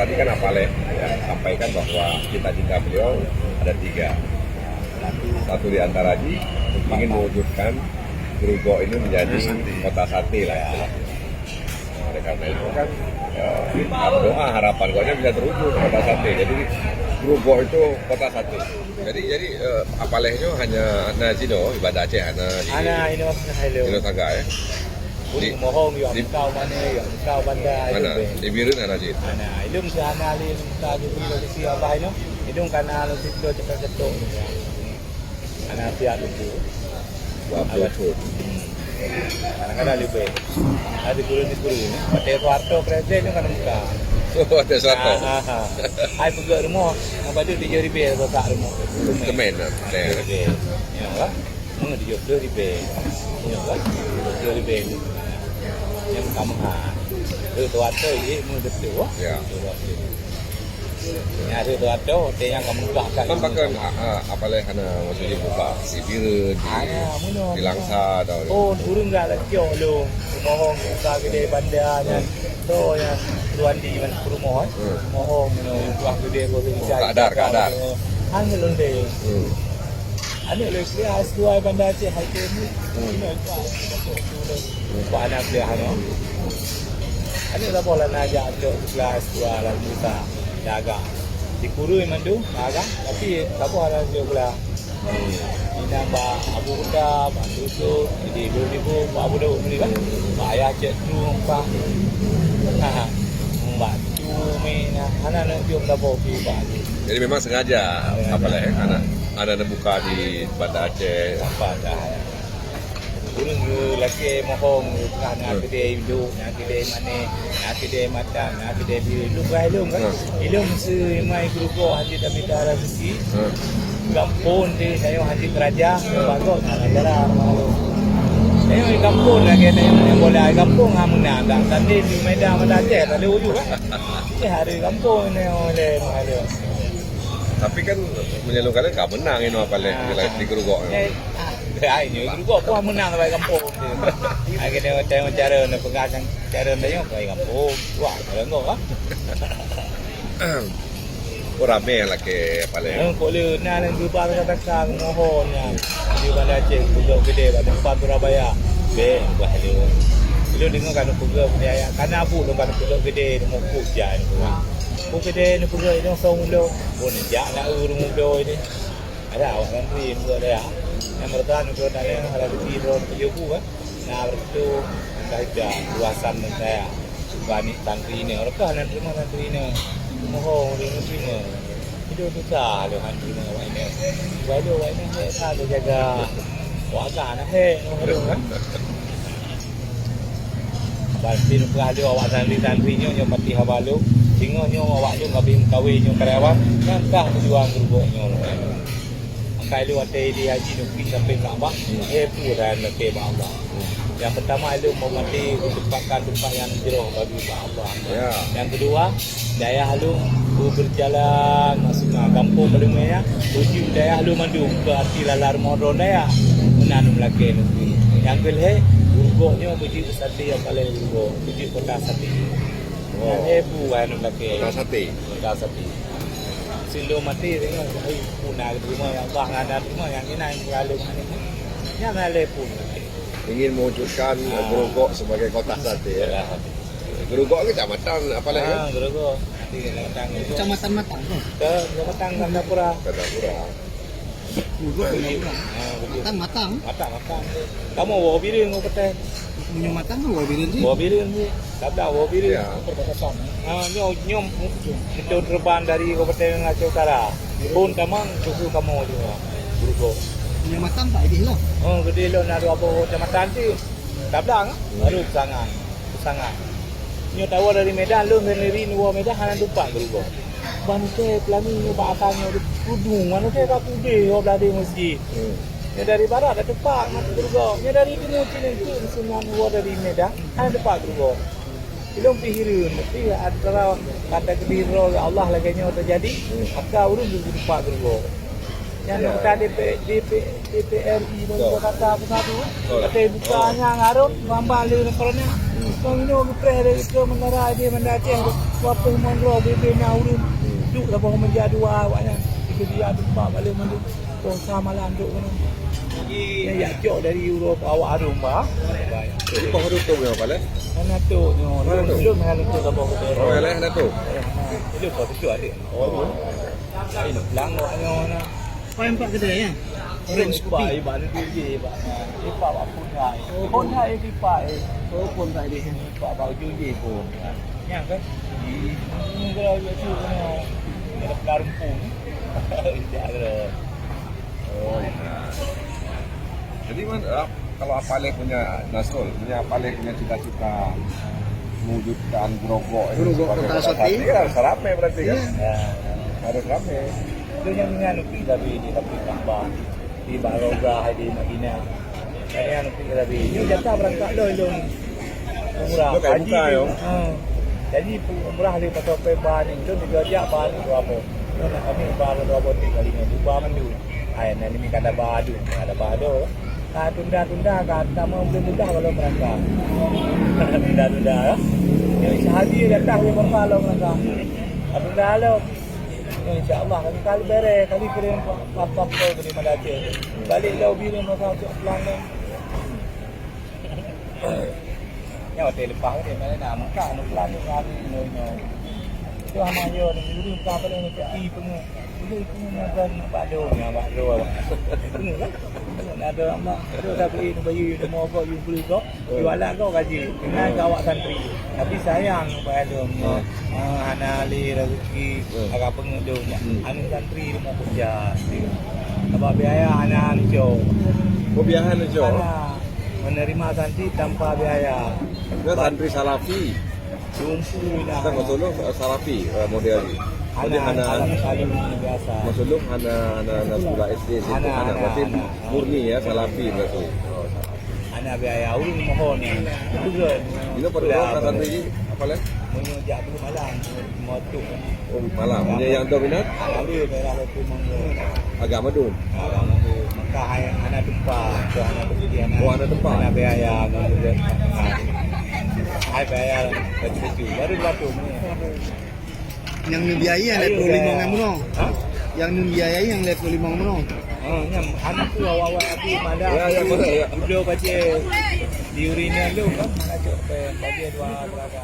tadi kan Apaleh ya, sampaikan bahwa cita-cita beliau ada 3. Satu di antara ingin mewujudkan Grogol ini menjadi kota sate lah ya. Oleh karena itu kan doa harapan gonya bisa terwujud kota sate. Jadi Grogol itu kota sate. Jadi Apalehnya hanya Nazino ibadah Aceh ini maksudnya Ino Tangga ya. Di mohong yang kau mana yang kau bandar Di Birun Nazid. Ilum sana ali minta di sini apa ini? Ilum kana lu situ cepat-cepat. Anak siap itu. Betul. Kadang-kadang lebih. Ada guru ini. Pakai warto presiden kan muka. Oh, ada satu. Hai pergi rumah. Apa tu di jari bel atau tak rumah? Temen. Ya lah. Mungkin di jari bel. Ya lah. Jari bel. Yang kamu itu warto ini mungkin betul. Ya. Ya itu warto. Yang kamu bahkan. Kan bahkan Apaleh hana maksudnya buka di Birun, di Langsa atau. Oh, urung enggak lah kyo lo. Mohong buka gede bandarnya. Tu yang tuan di mana rumah. Mohong buah gede ko Kadar. Hanya londe. Ani lo sih dua bandar Aceh hai ni. Banyak dia hano. Ani dah boleh najak tu kelas 2 lah kita jaga. Di Kuru mandu jaga tapi tak ada juga. Ini mbak Abu Buddha, Mbak Dusuk, jadi 2000 Mbak Abu Daud ni kan. Mbak Ayah cek tu mbak. Mbak Cumi nah, anak jom dah bawa Mbak. Jadi memang sengaja Apaleh ada buka di Banda Aceh. Apa dah. Urung lagi mohong kan kedai hidup, kedai mana, kedai makan, kedai biru. Lu ilum kan? Ilum semai Grogol haji tapi darah rezeki. Kampung di saya haji kerajaan bagus negara malu. Saya di kampung lagi yang boleh kampung hamuna dah. Tadi di Medan Aceh tak ada ujung kan? Ini hari kampung ni oleh malu. Tapi kan menyalurkannya gak menang ini Apaleh di Grogol. Ini Grogol pun menang sampai kampung. Akhirnya tengok cara nak pengasan cara dia sampai kampung. Wah, tengok ah. Oh rame lah ke Apaleh. Kalau nak berubah kata-kata mohonnya di Banda Aceh Grogol gede pada tempat Surabaya. Bah dia. Dia dengar kan Grogol dia kan abu kan Grogol gede mau hujan tu. Ku gede ni Grogol ini song lo. Pun jak nak rumah do ini. Ada awak menteri muda dia. Yang bertahan untuk ada hal di drone pejubu kan. Nah itu saja luasan saya. Banyak tantri ini. Orang kan terima tantri ini. Mohon terima. Itu susah lo kan terima awak ini. Waduh awak ini saya ada jaga warga nak mohon kan. Pasti nak ada awak tantri-tantrinya yang mati habalu. Tengok nyo awak nyo ngabim kawin nyo karyawan. Kan kah berjuang Grogol nyo. Kalau ada di haji nuki sampai Kaabah, puran lebih Allah. Yang pertama itu memati tempatkan tempat yang jauh bagi Allah. Yang kedua, daya halu berjalan masuk ke kampung Belumaya, tuju daya halu mandu berarti lalar modron daya menanam lagi nuki. Yang kedua, Grogolnya biji sate yang paling Grogol, biji kota sate. Yang puan lagi. Kota sate. Sindo mati tengok punah rumah yang ada rumah yang ini yang yang ada pun ingin mewujudkan Grogol sebagai kota sate ya. Grogol kecamatan Apaleh kan? Grogol Kecamatan Matang tu. Kecamatan Gandapura. Matang. Kamu bawa birin kau petai. Punya Matang tu bawa birin je. Bawa birin je. Tak ada bawa birin. Perbatasan. Nyom itu terbang dari Kabupaten Aceh Utara. Pun tamang susu kamu juga. Grogol. Punya Matang tak idih lah. Gede lo nak apa kecamatan tu. Tak ada baru sangat. Nyo tahu dari Medan lo sendiri ni Medan hanya tempat Grogol. Banu ke pelani nyo bahasanya kudung mana ke tak kude yo belade masjid. Nya dari barat ada tempat nak Grogol. Nya dari timur sini tu semua dari Medan hanya tempat Grogol. Belum pihirun tapi antara kata kediro Allah lagi nya terjadi maka urus di tempat Grogol. Yang nak DPRI baru kata apa satu. Kata bukanya ngarut gambar le korona. Kau ini orang preh dari ke Menara dia Aceh. Apa mangro bebe naurun. Duk lah bawa menjadi dua awaknya. Itu dia tempat balik mandu. Oh samalan duk kan. Ya jauh dari Eropah awak harum bah. Ini pohon tutup ya Pak Le? Mana tu nyo. Belum mana tu lah bawa ke. Oh ya Le, tu. Itu kau tu ada. Oh. Ini lang awaknya na. Kau yang pak kedai ya? Orange kopi. Pak baru dia je pak. Dia pak pun hai. Pun hai di pak. Oh pun tak ada. Pak baru je pun. Yang kan. Ini kalau dia tu kan. Ada pelarung pun. Tidak ada. Oh iya. Jadi kalau Apale punya Nasrul, punya cita-cita mewujudkan Grogol ini Grogol sebagai kota kota sate. sate, kan harus rame berarti kan? Iya. Harus rame. Itu yang menganupi tapi di tapi tambah di Baroga di Madinah. Saya anupi tapi ini jatah berangkat lo murah. Lo kayak buka, yo. Jadi murah di pasal bahan itu juga dia bahan berapa? Kami bahan berapa kali ni dua mandu. Ayat ni ada badu. Tunda kata mau mudah kalau berangkat. Tunda. Yang sehari datang dia berpalau berangkat. Tunda lo. InsyaAllah kali beres, kali kirim apa-apa ke Malaysia. Balik lau biru masa untuk pelang ni. Yang hotel lepas ni mana nak muka nak pelang ni kami ni. Itu hama yo ni dulu muka apa ni cak i pengu. Dulu itu makan bakdo ni bakdo. Pengu kan? Ada amak, ada dah beli bayu you mau kau you beli kau. Jualan kau gaji. Dengan kau awak santri. Tapi sayang bakdo ni. Ana ali rezeki agak pengunjung. Anu santri mau kerja. Sebab biaya ana jo. Oh biahan aja. Menerima santri tanpa biaya. Itu santri salafi. Jumpu dah. Kita maksudnya salafi model ni. Jadi anak biasa. maksudnya anak sekolah SD situ anak berarti murni ya salafi berarti. Anak biaya ulun mohon ni. Juga. Ini perlu orang santri apa le? Menyejak dulu malam motu. Oh malam. Punya yang dominan Lalu daerah itu monggo. agak madun. Maka anak tempat, anak bersedia. Oh anak tempat. Anak biaya monggo. Hai biaya betul. Baru batu ni. Yang ni biaya yang level 5 yang mono. Yang ni biaya yang level 5 mono. Nyam anak tu awak-awak aku madah. Ya betul ya. Udah baca di urinian lu kan mana cok bagi dua berapa.